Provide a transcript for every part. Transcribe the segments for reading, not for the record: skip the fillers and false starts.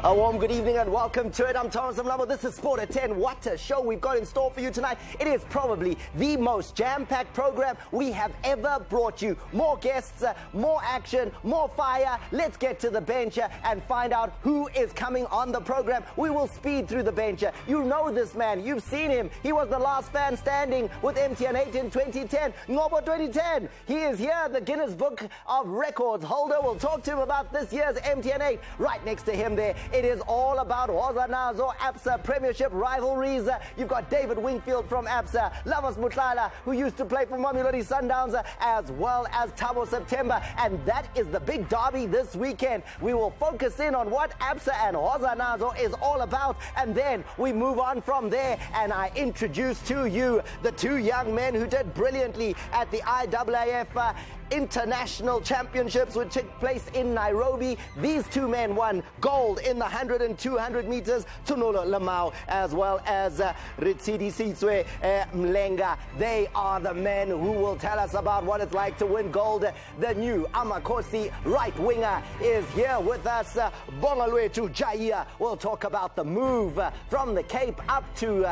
A warm good evening and welcome to it. I'm Thomas Mlambo. This is Sport at 10. What a show we've got in store for you tonight. It is probably the most jam-packed program we have ever brought you. More guests, more action, more fire. Let's get to the bench and find out who is coming on the program. We will speed through the bench. You know this man. You've seen him. He was the last fan standing with MTN8 in 2010. Ngobo 2010. He is here, the Guinness Book of Records holder. We'll talk to him about this year's MTN8. Right next to him there, it is all about Nazo Absa Premiership rivalries. You've got David Wingfield from Absa, Lavas Mutlala, who used to play for Mamelodi Sundowns, as well as Thabo September. And that is the big derby this weekend. We will focus in on what Absa and Nazo is all about. And then we move on from there. And I introduce to you the two young men who did brilliantly at the IAAF International Championships, which took place in Nairobi. These two men won gold in the 100 and 200 meters. Tunolo Lamau as well as Ritsidi Sitswe Mlenga. They are the men who will tell us about what it's like to win gold. The new Amakosi right winger is here with us. Bongalwetu Jaya will talk about the move from the Cape up to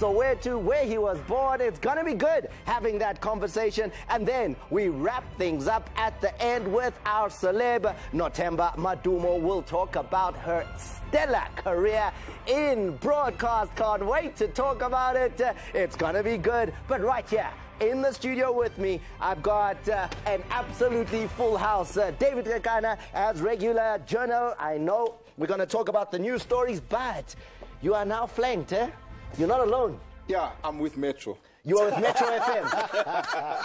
Soweto, where he was born. It's going to be good having that conversation. And then we wrap things up at the end with our celeb, Nothemba Madumo. Will talk about her stellar career in broadcast. Can't wait to talk about it. It's gonna be good. But right here in the studio with me, I've got an absolutely full house. David Rekana as regular journal. I know we're gonna talk about the news stories, but you are now flanked, eh? You're not alone. Yeah, I'm with Metro. You are with Metro FM.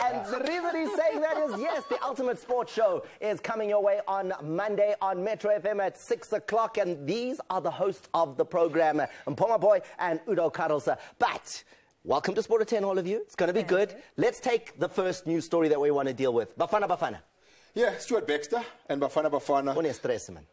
And the reason he's saying that is, yes, the Ultimate Sports Show is coming your way on Monday on Metro FM at 6 o'clock. And these are the hosts of the program, Mpoma Boy and Udo Carlsa. But welcome to Sport at 10, all of you. It's going to be good. Let's take the first news story that we want to deal with. Bafana Bafana. Yeah, Stuart Baxter and Bafana Bafana. One stress, man.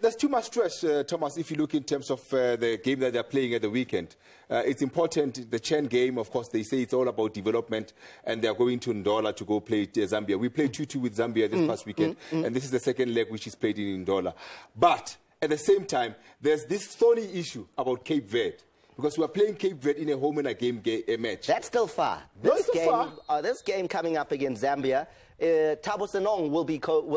There's too much stress, Thomas, if you look in terms of the game that they're playing at the weekend. It's important, the Chen game, of course, they say it's all about development, and they're going to Ndola to go play Zambia. We played 2-2 with Zambia this past weekend, and this is the second leg which is played in Ndola. But at the same time, there's this thorny issue about Cape Verde, because we are playing Cape Verde in a home and a match. That's still far. This game coming up against Zambia, Thabo Senong will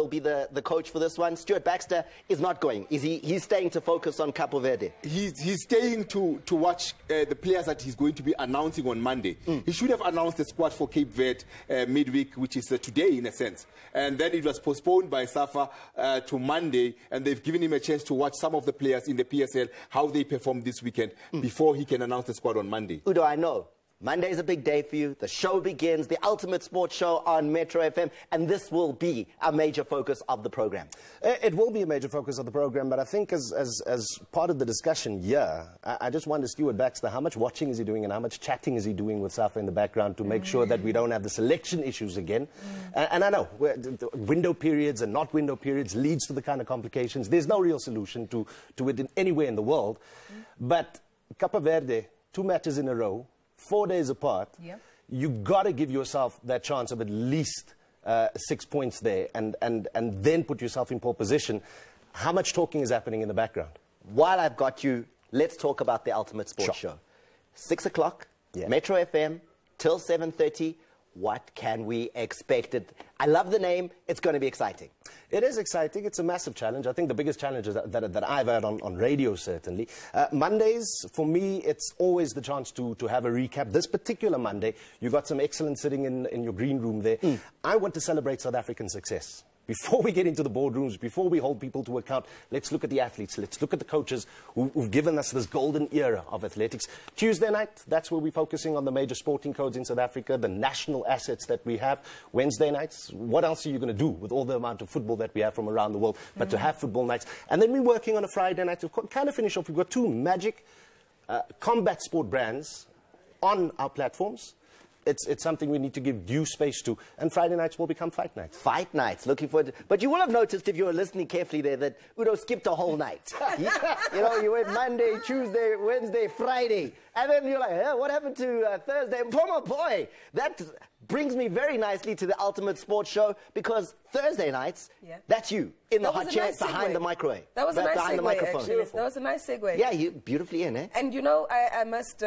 be the coach for this one. Stuart Baxter is not going. He's staying to focus on Cape Verde? He's staying to watch the players that he's going to be announcing on Monday. He should have announced the squad for Cape Verde midweek, which is today in a sense. And then it was postponed by SAFA to Monday, and they've given him a chance to watch some of the players in the PSL, how they performed this weekend, before he can announce the squad on Monday. Udo, I know. Monday is a big day for you. The show begins, the Ultimate Sports Show on Metro FM, and this will be a major focus of the program. It will be a major focus of the program, but I think as part of the discussion here, I just wonder, Stuart Baxter, how much watching is he doing and how much chatting is he doing with Safa in the background to make sure that we don't have the selection issues again? And I know, window periods and not window periods leads to the kind of complications. There's no real solution to it anywhere in the world. But Cape Verde, 2 matches in a row, 4 days apart, you've got to give yourself that chance of at least 6 points there and then put yourself in pole position. How much talking is happening in the background? While I've got you, let's talk about the Ultimate Sports Show. 6 o'clock, Metro FM, till 7:30. What can we expect? I love the name. It's going to be exciting. It is exciting. It's a massive challenge. I think the biggest challenge that I've had on radio, certainly. Mondays, for me, it's always the chance to have a recap. This particular Monday, you got some excellence sitting in your green room there. I want to celebrate South African success. Before we get into the boardrooms, before we hold people to account, let's look at the athletes. Let's look at the coaches who've given us this golden era of athletics. Tuesday night, that's where we're focusing on the major sporting codes in South Africa, the national assets that we have. Wednesday nights, what else are you going to do with all the amount of football that we have from around the world, but to have football nights? And then we're working on a Friday night to kind of finish off. We've got 2 magic combat sport brands on our platforms. It's something we need to give due space to. And Friday nights will become fight nights. Fight nights, looking forward to. But you will have noticed, if you were listening carefully there, that Udo skipped a whole night. You know, you went Monday, Tuesday, Wednesday, Friday. And then you're like, what happened to Thursday? Mpoma Boy, that brings me very nicely to the Ultimate Sports Show, because Thursday nights, that's you in the hot chair behind the microwave. That was a nice behind the segue, microphone. actually. That was a nice segue. Yeah, you beautifully in, eh? And you know, I must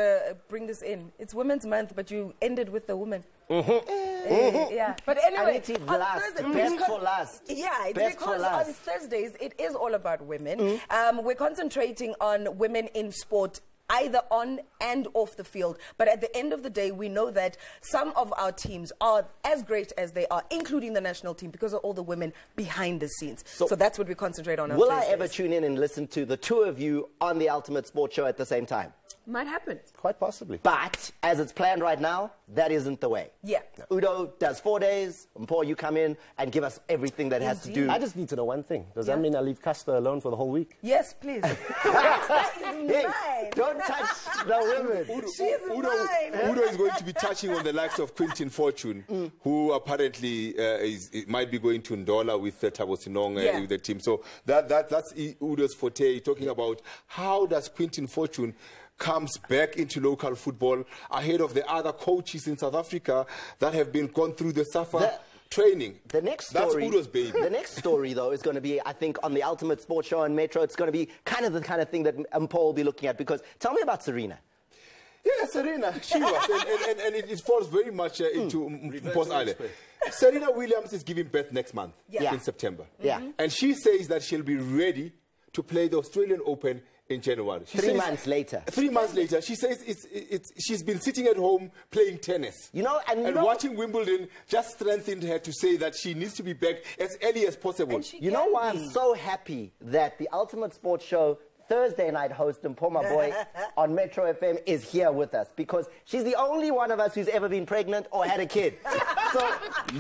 bring this in. It's Women's Month, but you ended with the woman. Yeah, but anyway, on Thursday, best for last. Yeah, it's best because for last. on Thursdays it is all about women. We're concentrating on women in sport, either on and off the field. But at the end of the day, we know that some of our teams are as great as they are, including the national team, because of all the women behind the scenes. So that's what we concentrate on. Will I ever tune in and listen to the two of you on the Ultimate Sports Show at the same time? Might happen. Quite possibly. But as it's planned right now, that isn't the way. Yeah. Udo does 4 days, and Paul, you come in and give us everything that has to do. I just need to know one thing. Does that mean I leave Casper alone for the whole week? Yes, please. That is Hey, mine. don't touch the women. She's mine. Udo is going to be touching on the likes of Quintin Fortune, who apparently might be going to Ndola with Thabo Sinong with the team. So that's Udo's forte, talking about how does Quintin Fortune comes back into local football ahead of the other coaches in South Africa that have been gone through the SAFA training. The next story, that's Udo's baby. The next story, though, is going to be, I think, on the Ultimate Sports Show on Metro. It's going to be kind of the kind of thing that Paul will be looking at, because tell me about Serena. Yeah, Serena, she was. and it falls very much into Paul's island. Serena Williams is giving birth next month in September. And she says that she'll be ready to play the Australian Open in January. She 3 says, months later. 3 months later, she says she's been sitting at home playing tennis. You know, and watching Wimbledon just strengthened her to say that she needs to be back as early as possible. You know why I'm so happy that the Ultimate Sports Show Thursday night host and Poma Boy on Metro FM is here with us, because she's the only one of us who's ever been pregnant or had a kid. So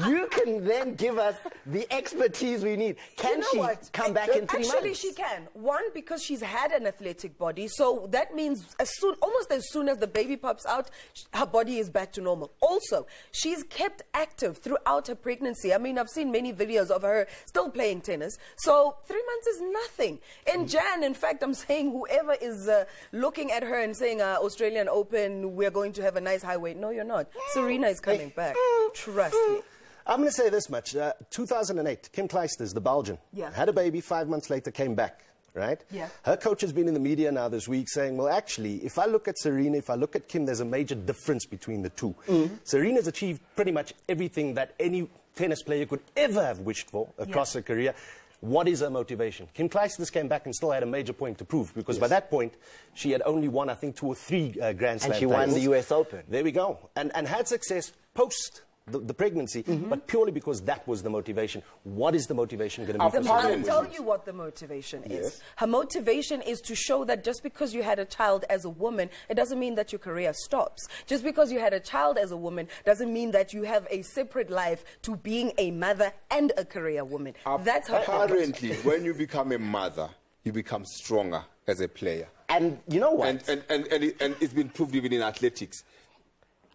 you can then give us the expertise we need. Can she come back in 3 months? Actually, she can. One, because she's had an athletic body, so that means almost as soon as the baby pops out, her body is back to normal. Also, she's kept active throughout her pregnancy. I mean, I've seen many videos of her still playing tennis. So 3 months is nothing. In Jan, in fact, I'm saying whoever is looking at her and saying Australian Open, we're going to have a nice highway. No, you're not. Serena is coming back. Trust me. I'm going to say this much. 2008, Kim Clijsters, the Belgian, had a baby. 5 months later, came back. Right? Yeah. Her coach has been in the media now this week saying, well, actually, if I look at Serena, if I look at Kim, there's a major difference between the two. Serena's achieved pretty much everything that any tennis player could ever have wished for across her career. What is her motivation? Kim Clijsters came back and still had a major point to prove, because by that point, she had only won, I think, 2 or 3 Grand Slam And she won the US Open. There we go. And had success post the pregnancy, but purely because that was the motivation. What is the motivation going to be? I'll tell you what the motivation is. Her motivation is to show that just because you had a child as a woman, it doesn't mean that your career stops. Just because you had a child as a woman doesn't mean that you have a separate life to being a mother and a career woman. That's her Apparently, when you become a mother, you become stronger as a player. And you know what? And it's been proved even in athletics.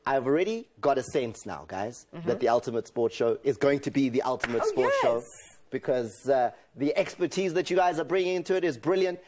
I've already got a sense now, guys, that the Ultimate Sports Show is going to be the Ultimate Sports Show, because the expertise that you guys are bringing into it is brilliant.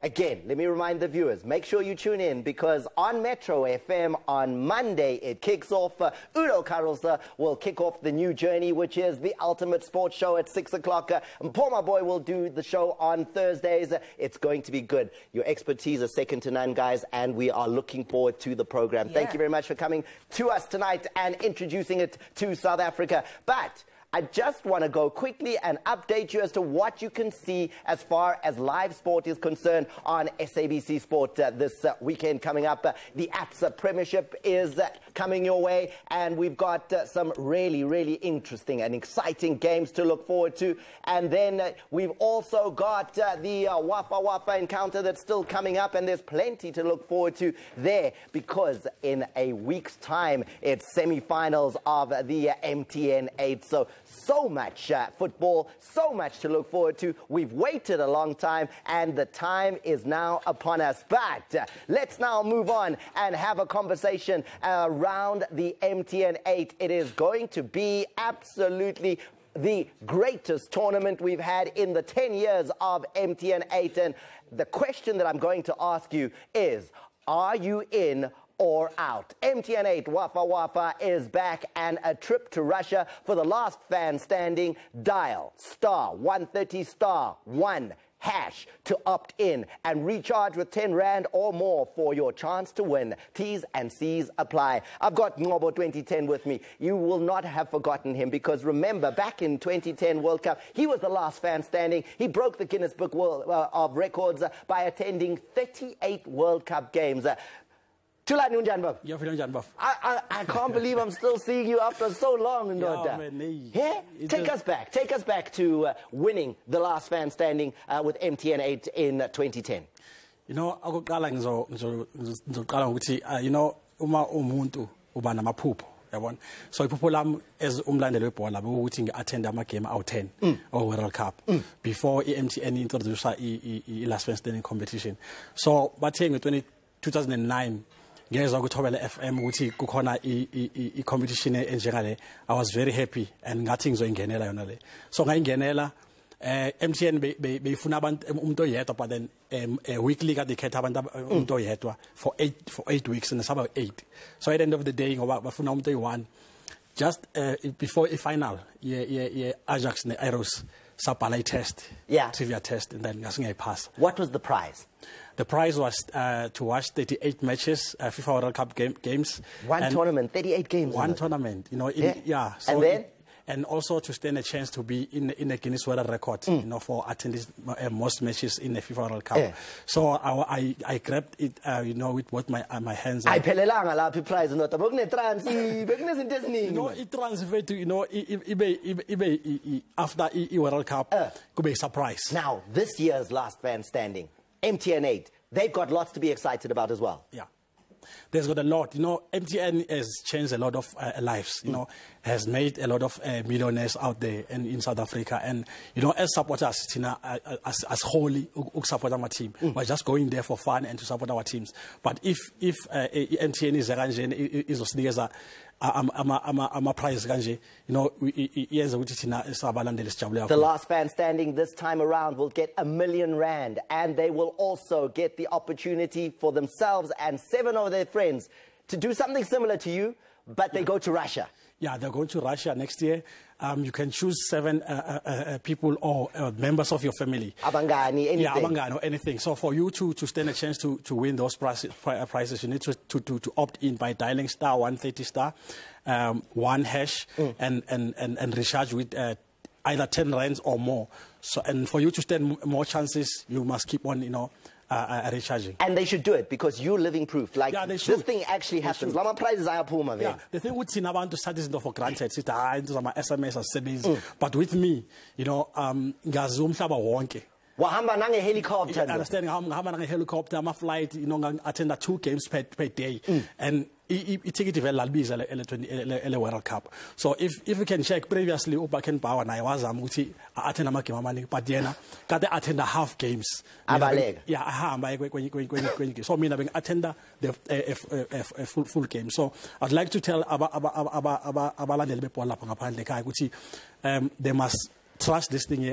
Again, let me remind the viewers, make sure you tune in, because on Metro FM on Monday it kicks off. Udo Karlse will kick off the new journey, which is the Ultimate Sports Show at 6 o'clock. Poma Boy will do the show on Thursdays. It's going to be good. Your expertise is second to none, guys, and we are looking forward to the program. Thank you very much for coming to us tonight and introducing it to South Africa. But I just want to go quickly and update you as to what you can see as far as live sport is concerned on SABC Sport this weekend coming up. The Absa Premiership is coming your way, and we've got some really, really interesting and exciting games to look forward to. And then we've also got the Wapa Wapa encounter that's still coming up, and there's plenty to look forward to there, because in a week's time, it's semi-finals of the MTN 8. So much football, so much to look forward to. We've waited a long time, and the time is now upon us. But let's now move on and have a conversation around the MTN 8. It is going to be absolutely the greatest tournament we've had in the 10 years of MTN 8. And the question that I'm going to ask you is, are you in or out. MTN8 Wafa Wafa is back, and a trip to Russia for the last fan standing. Dial *130*1# to opt in and recharge with 10 Rand or more for your chance to win. T's and C's apply. I've got Ngobo 2010 with me. You will not have forgotten him, because remember, back in 2010 World Cup, he was the last fan standing. He broke the Guinness Book of Records by attending 38 World Cup games. I can't believe I'm still seeing you after so long. Yeah, take us back to winning the last fan standing with MTN8 in 2010. You know, akuqala ngizoqala ukuthi uma umuntu uba namaphupho, yabona. So iphupho lami as umlandeli webhola ukuthi ngi-attend ama-game awu-10 World Cup before i-MTN introduce i-last fan standing competition. So bathe nge-2009 ngezwa kuthobela FM ukuthi kukhona i-competition enjengale. I was very happy and ngathi ngizoyingenela yona le. So ngayingenela MTN beyifuna abantu umuntu oyedwa, but then weekly kade khetha abantu umuntu oyedwa for 8 weeks and saba 8. So at the end of the day ngoba bafuna umuntu oyi-1 just before a final Ajax ne Aeros sabhala test, trivia test, and then pass. What was the prize? The prize was to watch 38 matches, FIFA World Cup games. One tournament, 38 games. One tournament, So and then? And also to stand a chance to be in the Guinness World Record, for attending most matches in the FIFA World Cup. So I grabbed it, with both my hands. I pelelanga la prize not it transfer to after World Cup could be a surprise. Now this year's last fan standing, MTN8, they've got lots to be excited about as well. Yeah. There's got a lot. MTN has changed a lot of lives, has made a lot of millionaires out there and in South Africa. And, as supporters, as wholly, support our team. We're just going there for fun and to support our teams. But if MTN is a prize, the last fan standing this time around will get R1 million, and they will also get the opportunity for themselves and 7 of their friends to do something similar to you, but they go to Russia. Yeah, they're going to Russia next year. You can choose 7 people or members of your family. Abangani, anything. Yeah, abangani or anything. So for you to stand a chance to win those prizes, you need to opt in by dialing *130*1# and recharge with either 10 Rands or more. So, and for you to stand more chances, you must keep on, recharging. And they should do it, because you're living proof. Like, yeah, this thing actually happens. Lama prizes are puma. Yeah, the thing with abantu start is for granted. SMS or settings. But with me, ngazum umhlaba wonke. Wahamba nange helicopter. Understanding how I'm helicopter, I'm a flight, attend 2 games per day. And it take it well the World Cup. So if you can check previously, Ubaken Power and I was attend a game, but then attend a half games. Yeah, so mean having attend a full game. So I'd like to tell they must trust this thing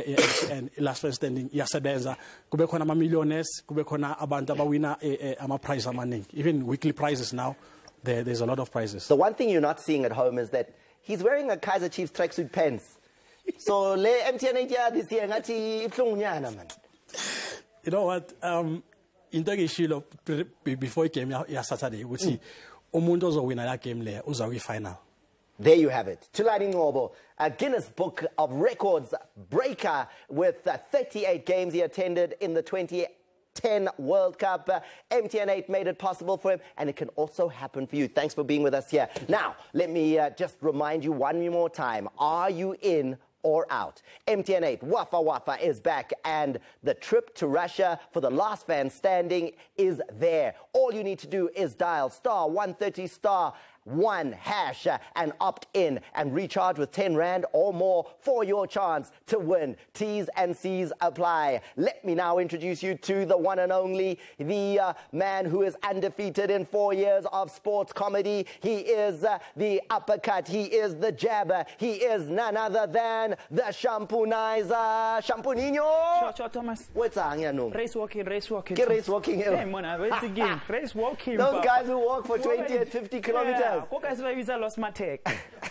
and last fan standing yasebenza kube khona ama millionaires kube khona abantu abawina ama prize amaningi, even weekly prizes now. There's a lot of prizes. The one thing you're not seeing at home is that he's wearing a Kaizer Chiefs tracksuit pants. So le MTN this year ngathi ibhlungunyana man. You know what, into ngishilo before game ya Saturday ukuthi umuntu ozowina la game le uzakuyi final. There you have it. Tulani Ngobo, a Guinness Book of Records breaker with 38 games he attended in the 2010 World Cup. MTN8 made it possible for him, and it can also happen for you. Thanks for being with us here. Now, let me just remind you one more time. Are you in or out? MTN8 Wafa Wafa is back, and the trip to Russia for the last fan standing is there. All you need to do is dial *130*. 1 hash and opt in and recharge with 10 Rand or more for your chance to win. T's and C's apply. Let me now introduce you to the one and only, the man who is undefeated in 4 years of sports comedy. He is the uppercut. He is the jabber. He is none other than the Shampoonizer. Shampoonino. Ciao, Thomas. What's on? Race walking. Get race walking. Hey, Mona, where's the game? Race walking. Those guys who walk for 20 and 50 kilometers. Yeah, guys, I lost my tech.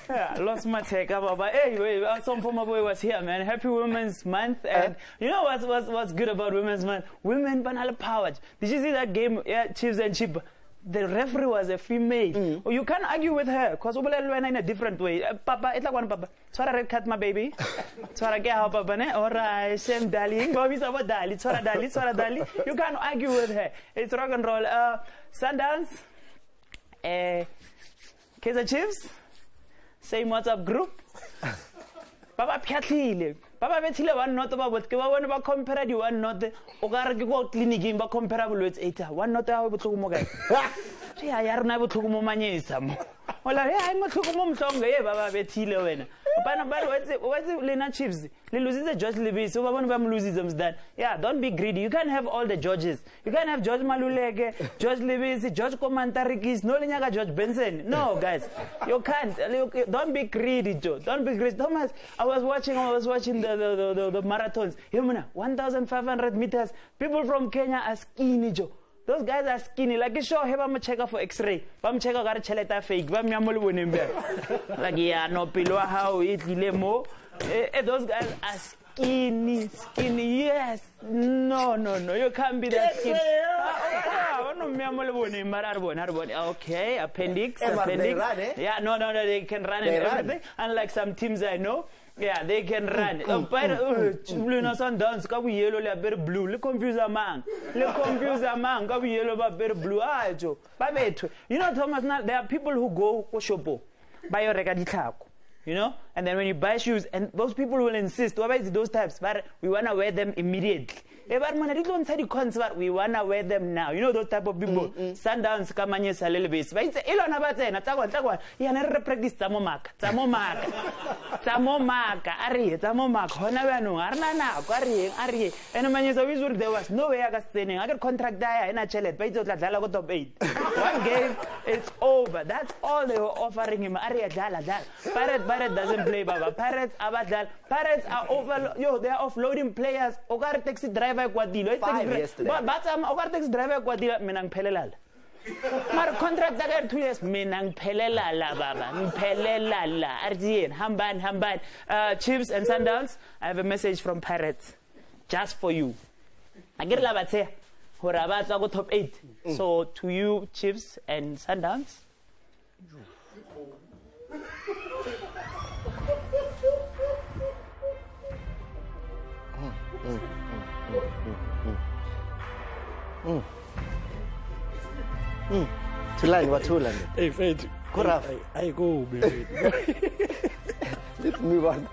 Yeah, lost my tech. But anyway, some former boy was here, man. Happy Women's Month. And you know what's good about Women's Month? Women banal power. Did you see that game? Yeah, Chiefs and Chip. The referee was a female. You can't argue with her because we learn in a different way. Papa, it's like one papa. Swara red cat, my baby. Swara get help, papa. Alright, same darling. Bobby's about darling. Swara darling. You can't argue with her. It's rock and roll. Sundance. Kaizer Chiefs. Same WhatsApp group. Papa Piatlile. Papa Betile one not about what one about compare the one not the Ogaraki go clinic in comparable with 8. One not out to Moga. I are never to Momanism. Well, I'm not to Mom song, Baba Betile. What's the Lena Chiefs? They loses the judge Libby, so one of them loses them that. Yeah, don't be greedy. You can't have all the judges. You can't have George Maluleke, George Libby, George Komantarikis, no Linyaga, George Benson. No, guys, you can't. Don't be greedy, Joe. Don't be greedy. Thomas, I was watching the marathons. 1,500 meters. People from Kenya are skinny, Joe. Those guys are skinny. Like you show, I'm a checker for X-ray. I'm checker got a cheleta fake. Like yeah, no pillow how it lemo. Those guys are skinny. Yes. No. You can't be that skinny. Okay, appendix. Yeah, no, they can run and everything. Unlike some teams I know. Yeah, they can run. Blue no Sundance, got we yellow, like very blue. Look confuse a man. Got we yellow, but very blue. Ah, Joe. You know, Thomas, now there are people who go Koshopo, buy your record, you know, and then when you buy shoes, and those people will insist, what is those types? But we want to wear them immediately. We want to wear them now. You know those type of people. Sundowns come on a little bit. But it's Elon Abaten. You never practice Tamomak. Ari. And when you always work, there was no way I got standing. I got contract there and I chelet. But it's like top 8. One game, it's over. That's all they were offering him. Ari Dala. Parrot doesn't play Baba. Parrots are over. They are offloading players. Ogar taxi driver. 5 yesterday. But taxi driver menang pelelal. Mar contract dagar 2 years menang pelelala baba. Pelelala. Arjien hamban. Chiefs and Sundowns. I have a message from Parrots just for you. I get la batse. Horabat go top 8. So to you Chiefs and Sundowns. Tulan. Hey, Fred. I go, baby. Let's move on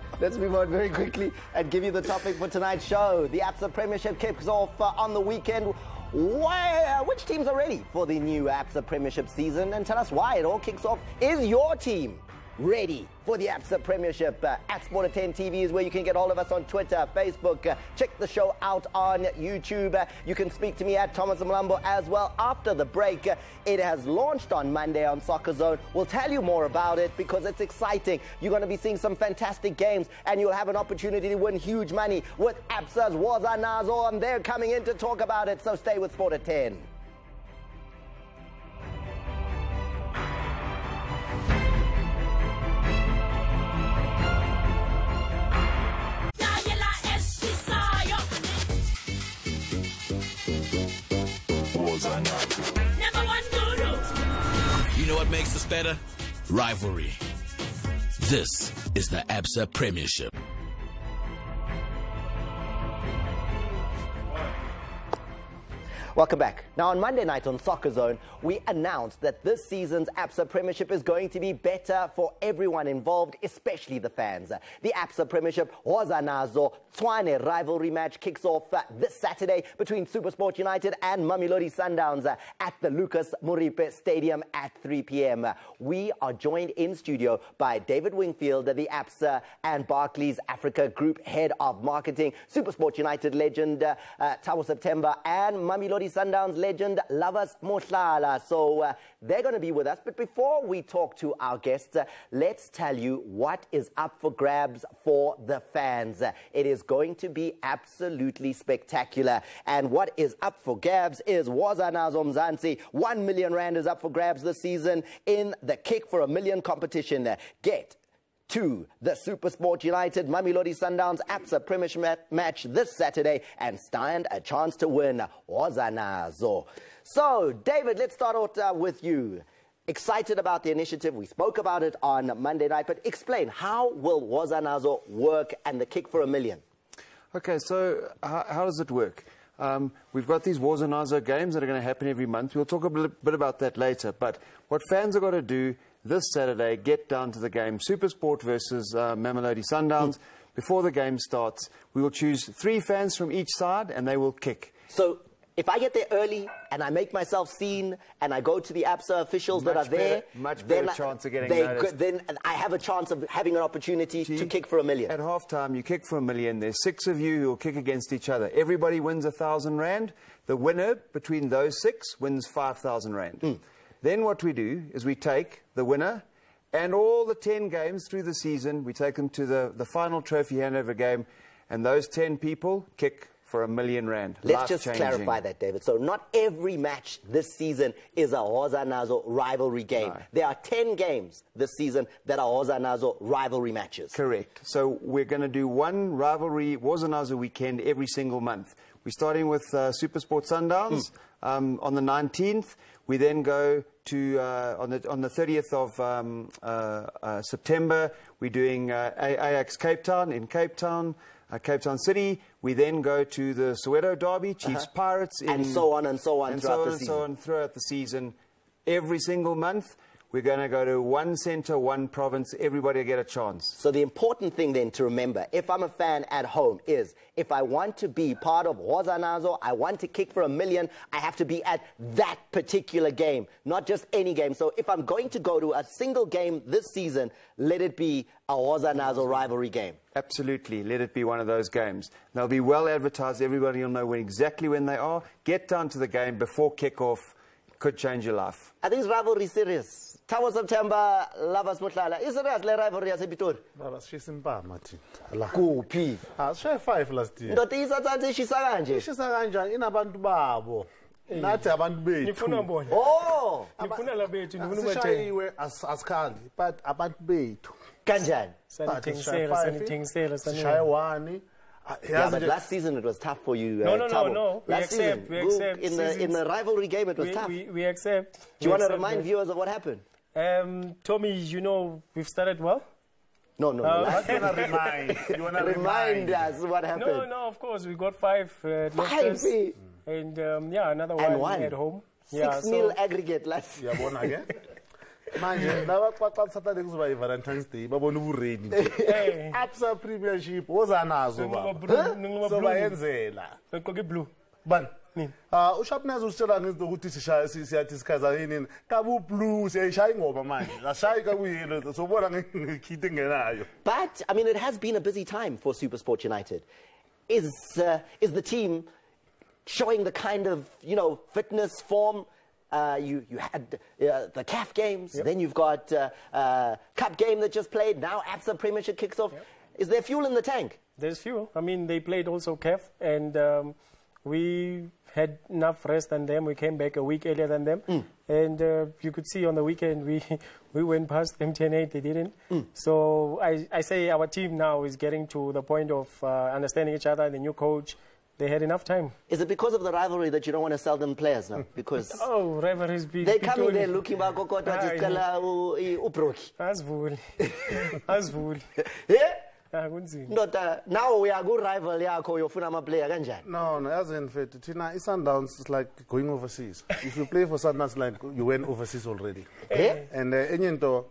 very quickly and give you the topic for tonight's show. The Absa Premiership kicks off on the weekend. Which teams are ready for the new Absa Premiership season? And tell us why it all kicks off. Is your team ready for the Absa Premiership? At Sport 10 TV is where you can get all of us on Twitter, Facebook. Check the show out on YouTube. You can speak to me at Thomas Mlambo as well after the break. It has launched on Monday on Soccer Zone. We'll tell you more about it because it's exciting. You're going to be seeing some fantastic games and you'll have an opportunity to win huge money with Absa's Waza Nazo, and they're coming in to talk about it. So stay with Sport 10. You know what makes us better? Rivalry. This is the Absa Premiership. Welcome back. Now, on Monday night on Soccer Zone, we announced that this season's Absa Premiership is going to be better for everyone involved, especially the fans. The Absa Premiership Wozanazo Tshwane rivalry match kicks off this Saturday between SuperSport United and Mamelodi Sundowns at the Lucas Moripe Stadium at 3 p.m. We are joined in studio by David Wingfield, the Absa and Barclays Africa Group Head of Marketing, SuperSport United legend Thabo September, and Mamelodi Sundowns legend Lovers Mohlala. So they're going to be with us. But before we talk to our guests, let's tell you what is up for grabs for the fans. It is going to be absolutely spectacular. And what is up for grabs is Wozanazo Mzansi. 1 million rand is up for grabs this season in the Kick for a Million competition. Get to the SuperSport United Mamelodi Sundowns Absa Premiership match this Saturday and stand a chance to win Wozanazo. So, David, let's start out with you. Excited about the initiative. We spoke about it on Monday night, but explain, how will Wozanazo work and the Kick for a Million? Okay, so how does it work? We've got these Wozanazo games that are going to happen every month. We'll talk a bit about that later, but what fans are going to do this Saturday, get down to the game, SuperSport versus Mamelodi Sundowns. Before the game starts, we will choose 3 fans from each side and they will kick. So if I get there early and I make myself seen and I go to the Absa officials that are there, much better chance of getting noticed. Then I have a chance of having an opportunity to kick for a million. At halftime, you kick for a million. There's 6 of you who will kick against each other. Everybody wins 1,000 rand. The winner between those 6 wins 5,000 rand. Then what we do is we take the winner and all the 10 games through the season, we take them to the final trophy handover game, and those 10 people kick for 1 million rand. Let's just clarify that, David. So not every match this season is a Wozanazo rivalry game. No. There are 10 games this season that are Wozanazo rivalry matches. Correct. So we're going to do one rivalry Wozanazo weekend every single month. We're starting with SuperSport Sundowns on the 19th. We then go to, on the 30th of September, we're doing Ajax Cape Town in Cape Town City. We then go to the Soweto Derby, Chiefs Pirates. And so on and so on throughout the season. Every single month, we're going to go to one centre, one province. Everybody will get a chance. So the important thing then to remember, if I'm a fan at home, is if I want to be part of Wozanazo, I want to kick for 1 million, I have to be at that particular game, not just any game. So if I'm going to go to a single game this season, let it be a Wozanazo rivalry game. Absolutely. Let it be one of those games. They'll be well advertised. Everybody will know exactly when they are. Get down to the game before kick-off. Could change your life. Are these rivalries serious? Thabo September, Lovers Mohlala. Is serious le rivalry yasePitori? Baba shisa impama thina. Kuphi? Asishaye 5 last year. Ndoda isathathe ishisa kanje. Ishisa kanjani inabantu babo. Nathi abantu bethu. Nifuna bona. Oh, Nifuna la bethu, nifuna umathe. Asishayiwe asikhandi, but abantu bethu. Kanjani? Sanithengisela. Sishaye 1. Yeah, but last season it was tough for you. No. We Last accept. In the rivalry game, it was tough. We accept. Do you want to remind viewers of what happened? Tommy, you know, we've started well. No. You want to remind? You want to Remind us what happened. No, of course. We got 5 5, and yeah, another one at home. 6-0 aggregate last year. Yabona ke? Manje laba xa Saturday kuzoba iValentine's Day babona uburedi. Absa Premiership Wozanazo baba. So bayenzela. Begqoke blue. Bani? uSharpness usitshela ngizokuthi siyathi sikhaza yini kabu blue siyayishaya ingoma manje ashayi kabuyelo sobona ngikhithe ngenayo. But I mean, it has been a busy time for SuperSport United. Is the team showing the kind of, you know, fitness form? You had the CAF games, then you've got Cup game that just played, now Absa Premiership kicks off. Is there fuel in the tank? There's fuel. I mean, they played also CAF, and we had enough rest than them. We came back a week earlier than them, and you could see on the weekend we went past them 10-8, they didn't. So I say our team now is getting to the point of understanding each other, the new coach. They had enough time. Is it because of the rivalry that you don't want to sell them players now? Because rivalries be. They come in there looking back. Asvuli. Asvuli. Yeah. Kunzima. Ndoda, now we are good rival yakho yofuna ama-player kanjani? No, as in fact, Tina, Sundowns is like going overseas. If you play for Sundowns, like you went overseas already. Eh? And into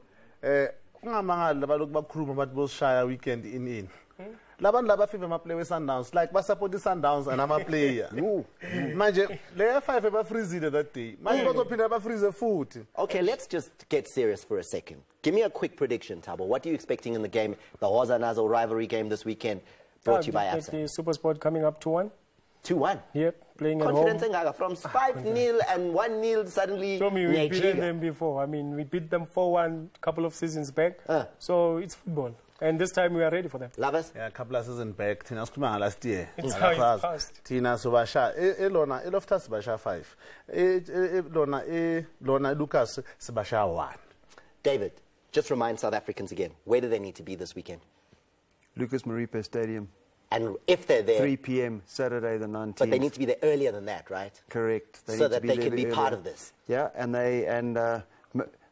ungamangali labalokhu bakhuluma bathi bosishaya weekend in. Labantu laba five ama play we Sundowns like ba support the Sundowns and ama player. Manje le 5 ebafreezile that day. Manje bazophinda bafreeze futhi. Okay, let's just get serious for a second. Give me a quick prediction, Thabo. What are you expecting in the game, the Hoza Nazo rivalry game this weekend, brought to you by Absa? The Super Sport coming up 2-1. 2-1? Yep, playing at home. Confidence engaka from 5-0 and 1-0 suddenly. Show me, we've beaten them before. I mean, we beat them 4-1 a couple of seasons back. So it's football. And this time we are ready for them. Lovers? Yeah, a couple of seasons back. Tina sikhuluma last year. It's how it passed. Tina sobasha elona eloftas basha 5. Lona Lucas sebasha 1. David, just remind South Africans again, where do they need to be this weekend? Lucas Maripe Stadium. And if they're there... 3 p.m. Saturday the 19th. But they need to be there earlier than that, right? Correct. So that they can be part of this. Yeah, and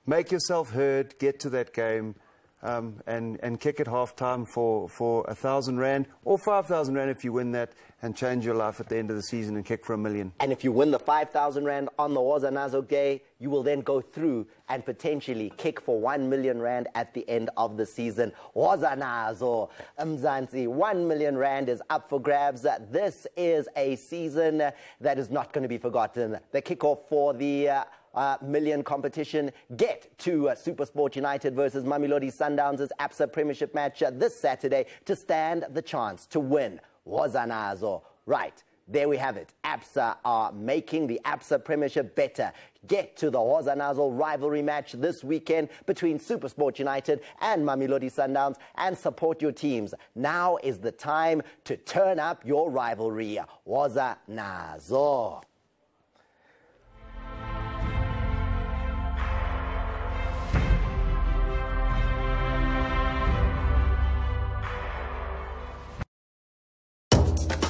make yourself heard, get to that game, and kick at halftime for 1,000 Rand or 5,000 Rand if you win that, and change your life at the end of the season and kick for $1 million. And if you win the 5,000 Rand on the Hoza Nazo day, you will then go through and potentially kick for 1 million Rand at the end of the season. Hoza Nazo, Mzansi, 1 million Rand is up for grabs. This is a season that is not going to be forgotten. The kickoff for the million competition. Get to SuperSport United versus Mamelodi Sundowns' Absa Premiership match this Saturday to stand the chance to win Hoza Nazo. Right, there we have it. Absa are making the Absa Premiership better. Get to the Hoza Nazo rivalry match this weekend between SuperSport United and Mamelodi Sundowns and support your teams. Now is the time to turn up your rivalry. Hoza Nazo.